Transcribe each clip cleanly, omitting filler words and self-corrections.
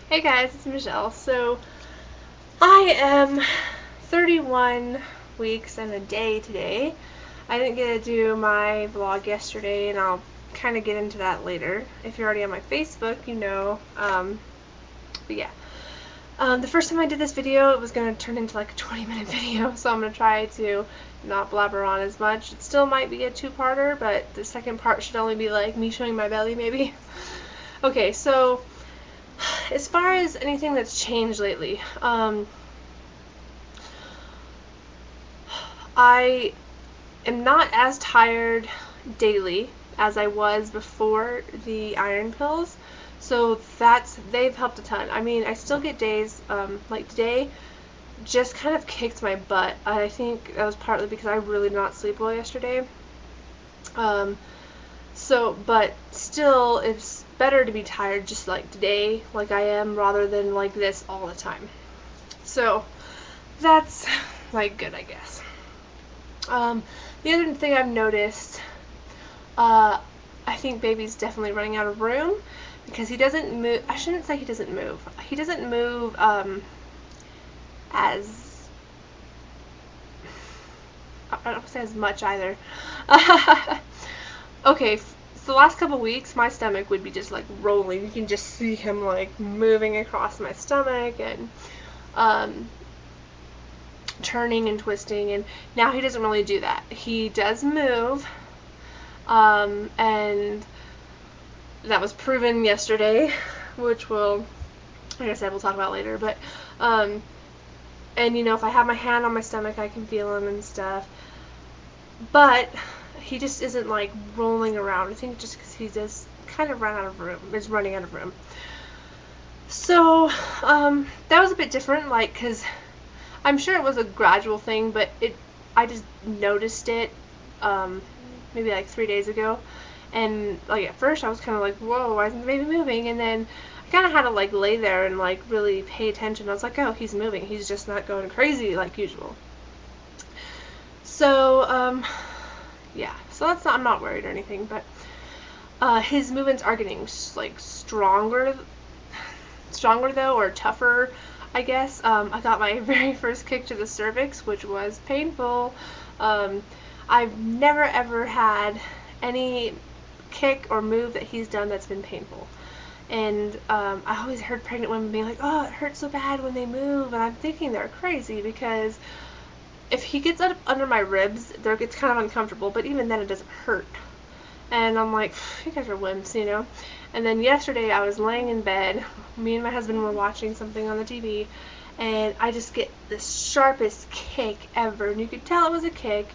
Hey guys, it's Michelle. So I am 31 weeks and a day today. I didn't get to do my vlog yesterday, and I'll kind of get into that later. If you're already on my Facebook, you know. But yeah. The first time I did this video, it was going to turn into like a 20-minute video, so I'm going to try to not blabber on as much. It still might be a two-parter, but the second part should only be like me showing my belly, maybe. Okay, so as far as anything that's changed lately, I am not as tired daily as I was before the iron pills. So they've helped a ton. I mean, I still get days, like today just kind of kicked my butt. I think that was partly because I really did not sleep well yesterday. Um, but still, it's better to be tired just like today, like I am, rather than like this all the time. So that's like good, I guess. The other thing I've noticed, I think baby's definitely running out of room because he doesn't move. I shouldn't say he doesn't move. He doesn't move as, I don't say as much either. Okay, so the last couple weeks my stomach would be just like rolling. You can just see him like moving across my stomach and turning and twisting, and now he doesn't really do that. He does move, and that was proven yesterday, which we'll, like I said, we'll talk about later. But and you know, if I have my hand on my stomach, I can feel him and stuff. But he just isn't like rolling around. I think just because he just kind of is running out of room. So that was a bit different, like, because I'm sure it was a gradual thing, but I just noticed it maybe like 3 days ago, and like at first I was kind of like, whoa, why isn't the baby moving? And then I kind of had to like lay there and like really pay attention. I was like, oh, he's moving. He's just not going crazy like usual. So yeah, so I'm not worried or anything, but his movements are getting like stronger though, or tougher, I guess. I got my very first kick to the cervix, which was painful. I've never ever had any kick or move that he's done that's been painful. And I always heard pregnant women being like, oh, it hurts so bad when they move, and I'm thinking they're crazy because if he gets up under my ribs, it's kind of uncomfortable, but even then it doesn't hurt. And I'm like, you guys are wimps, you know? And then yesterday I was laying in bed, me and my husband were watching something on the TV, and I just get the sharpest kick ever, and you could tell it was a kick,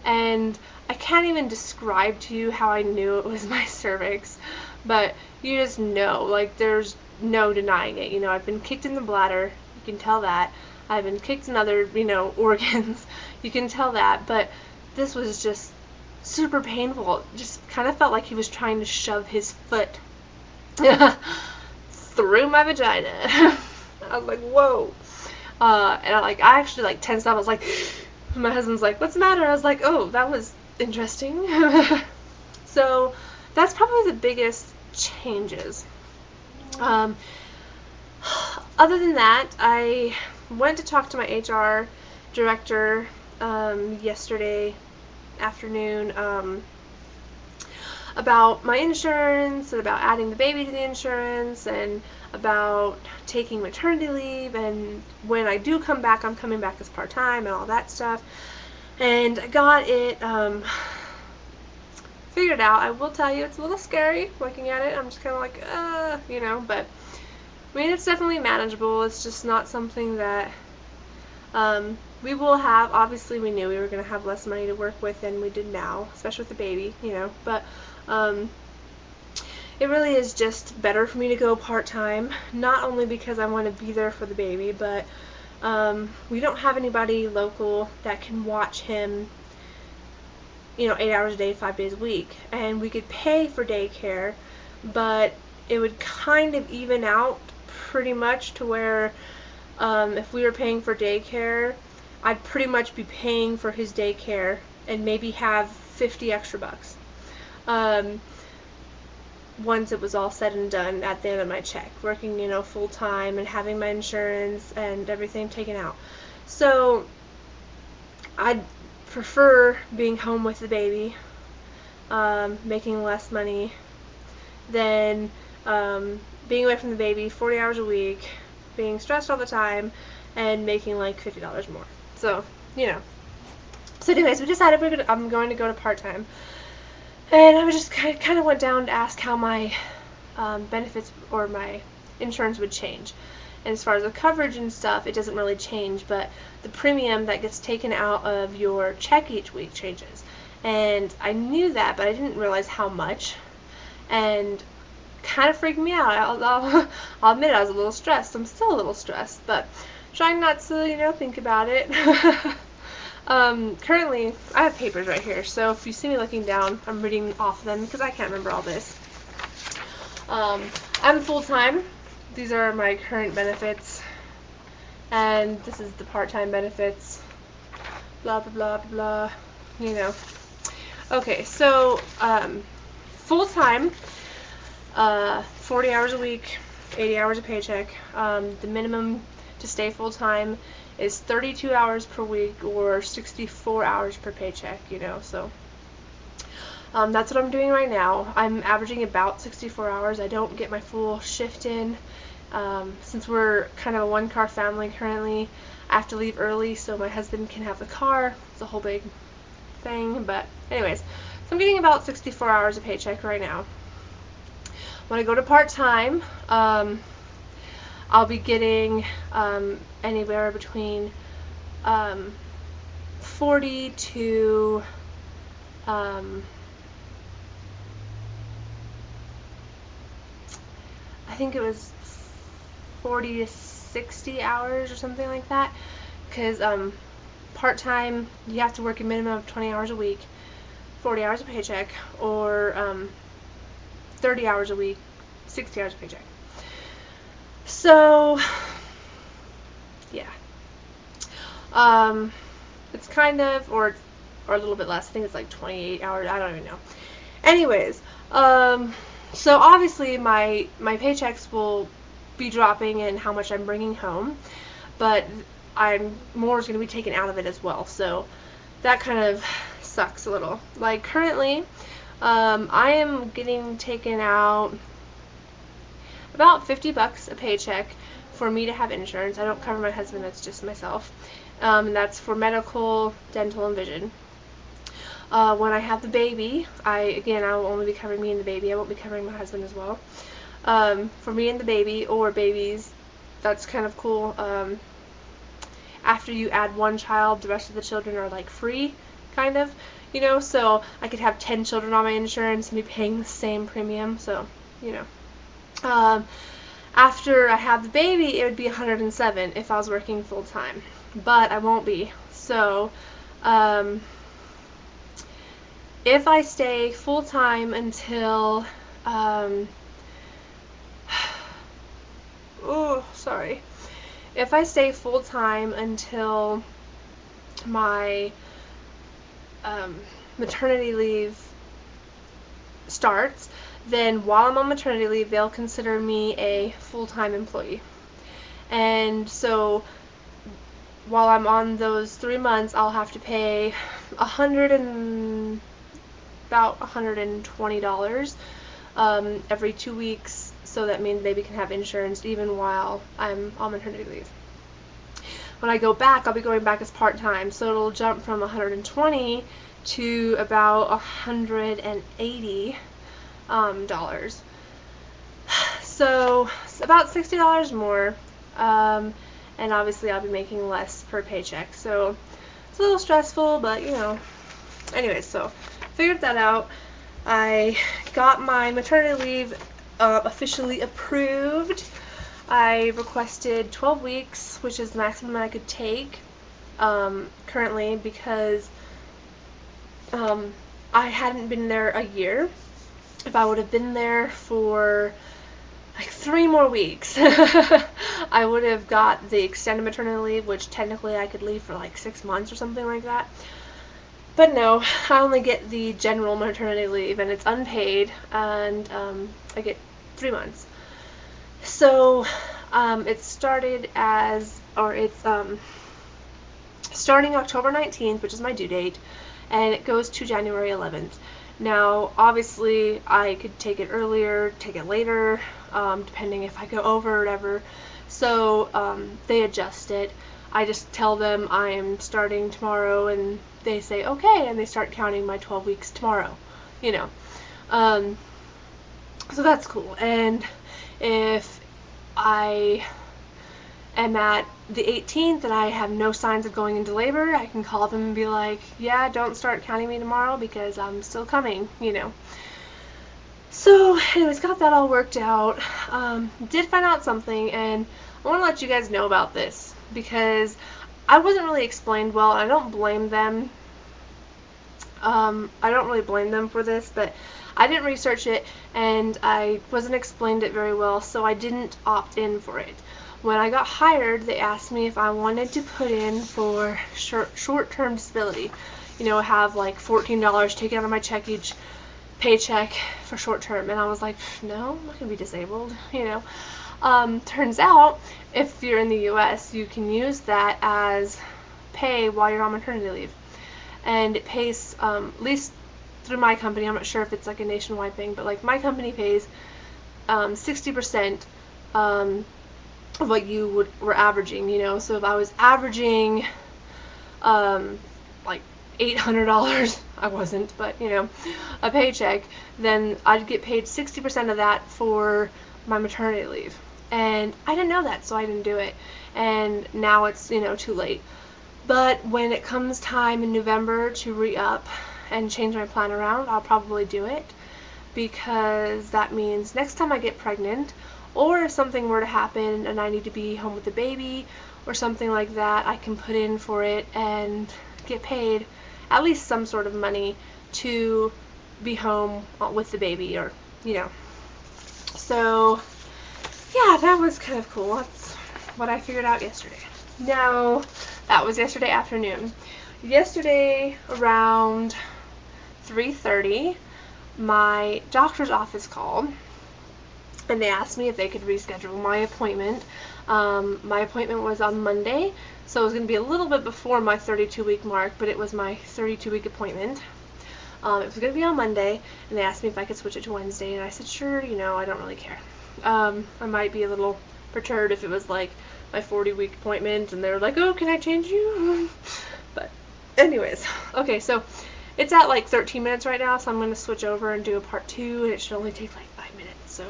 and I can't even describe to you how I knew it was my cervix, but you just know, like, there's no denying it. You know, I've been kicked in the bladder, you can tell that. I've been kicked in other, you know, organs, you can tell that, but this was just super painful. It just kind of felt like he was trying to shove his foot through my vagina. I was like, whoa. And I actually like tensed up. I was like, my husband's like, what's the matter? I was like, oh, that was interesting. So that's probably the biggest changes. Other than that, I went to talk to my HR director yesterday afternoon about my insurance and about adding the baby to the insurance and about taking maternity leave, and when I do come back, I'm coming back as part-time and all that stuff. And I got it figured out. I will tell you, it's a little scary looking at it. I'm just kind of like, you know, but I mean, it's definitely manageable. It's just not something that we will have. Obviously, we knew we were going to have less money to work with than we did now, especially with the baby, you know, but it really is just better for me to go part-time, not only because I want to be there for the baby, but we don't have anybody local that can watch him, you know, 8 hours a day, 5 days a week. And we could pay for daycare, but it would kind of even out pretty much to where if we were paying for daycare, I'd pretty much be paying for his daycare and maybe have 50 extra bucks. once it was all said and done at the end of my check, working, full time and having my insurance and everything taken out. So I'd prefer being home with the baby, making less money than being away from the baby 40 hours a week, being stressed all the time, and making like $50 more. So, So anyways, we decided I'm going to go to part-time. And I just kind of went down to ask how my benefits or my insurance would change. And as far as the coverage and stuff, it doesn't really change, but the premium that gets taken out of your check each week changes. And I knew that, but I didn't realize how much. And kind of freaked me out. I'll admit I was a little stressed. I'm still a little stressed, but trying not to, think about it. Currently, I have papers right here, so if you see me looking down, I'm reading off of them because I can't remember all this. I'm full-time. These are my current benefits, and this is the part-time benefits. Blah, blah, blah, blah, Okay, so, full-time, 40 hours a week, 80 hours a paycheck. The minimum to stay full-time is 32 hours per week or 64 hours per paycheck, so that's what I'm doing right now. I'm averaging about 64 hours. I don't get my full shift in. Since we're kind of a one-car family currently, I have to leave early so my husband can have the car. It's a whole big thing, but anyways, so I'm getting about 64 hours a paycheck right now. When I go to part-time, I'll be getting anywhere between 40 to I think it was 40 to 60 hours or something like that, because part-time you have to work a minimum of 20 hours a week, 40 hours a paycheck, or 30 hours a week, 60 hours a paycheck. So yeah, it's kind of, or a little bit less. I think it's like 28 hours. I don't even know. Anyways, so obviously my paychecks will be dropping in how much I'm bringing home, but more is going to be taken out of it as well. So that kind of sucks a little. Like currently, I am getting taken out about $50 a paycheck for me to have insurance. I don't cover my husband, that's just myself. And that's for medical, dental, and vision. When I have the baby, I will only be covering me and the baby. I won't be covering my husband as well. For me and the baby, or babies, that's kind of cool. After you add one child, the rest of the children are like free, kind of, so I could have 10 children on my insurance and be paying the same premium, so, after I have the baby, it would be $107 if I was working full-time, but I won't be. So if I stay full-time until if I stay full-time until my maternity leave starts, then while I'm on maternity leave, they'll consider me a full-time employee. And so while I'm on those 3 months, I'll have to pay about $120 every 2 weeks, so that means baby can have insurance even while I'm on maternity leave. When I go back, I'll be going back as part-time, so it'll jump from $120 to about $180 dollars. So it's about $60 more, and obviously I'll be making less per paycheck, so it's a little stressful, but anyways, so figured that out. I got my maternity leave officially approved. I requested 12 weeks, which is the maximum I could take currently, because I hadn't been there a year. If I would have been there for like 3 more weeks, I would have got the extended maternity leave, which technically I could leave for like 6 months or something like that. But no, I only get the general maternity leave, and it's unpaid, and I get 3 months. So it started as, or it's starting October 19th, which is my due date, and it goes to January 11th. Now, obviously, I could take it earlier, take it later, depending if I go over or whatever. So they adjust it. I just tell them I am starting tomorrow, and they say okay, and they start counting my 12 weeks tomorrow, you know. So that's cool. And if I am at the 18th and I have no signs of going into labor, I can call them and be like, yeah, don't start counting me tomorrow because I'm still coming, you know. So anyways, got that all worked out. Did find out something, and I want to let you guys know about this because I wasn't really explained well, and I don't blame them. I don't really blame them for this, but I didn't research it and I wasn't explained it very well, so I didn't opt in for it. When I got hired, they asked me if I wanted to put in for short-term disability. You know, have like $14 taken out of my check each paycheck for short-term. And I was like, no, I'm not going to be disabled, you know. Turns out, if you're in the US, you can use that as pay while you're on maternity leave. And it pays, at least through my company, I'm not sure if it's like a nationwide thing, but like my company pays 60% of what you were averaging, you know. So if I was averaging like $800, I wasn't, but you know, a paycheck, then I'd get paid 60% of that for my maternity leave. And I didn't know that, so I didn't do it. And now it's, you know, too late. But when it comes time in November to re-up and change my plan around, I'll probably do it, because that means next time I get pregnant, or if something were to happen and I need to be home with the baby or something like that, I can put in for it and get paid at least some sort of money to be home with the baby, or, you know. So yeah, that was kind of cool. That's what I figured out yesterday. Now, that was yesterday afternoon. Yesterday around 3:30, my doctor's office called and they asked me if they could reschedule my appointment. My appointment was on Monday, so it was going to be a little bit before my 32-week mark, but it was my 32-week appointment. It was going to be on Monday, and they asked me if I could switch it to Wednesday, and I said, sure, you know, I don't really care. I might be a little perturbed if it was like my 40-week appointment, and they were like, oh, can I change you? But anyways, okay, so it's at like 13 minutes right now, so I'm going to switch over and do a part 2, and it should only take like 5 minutes, so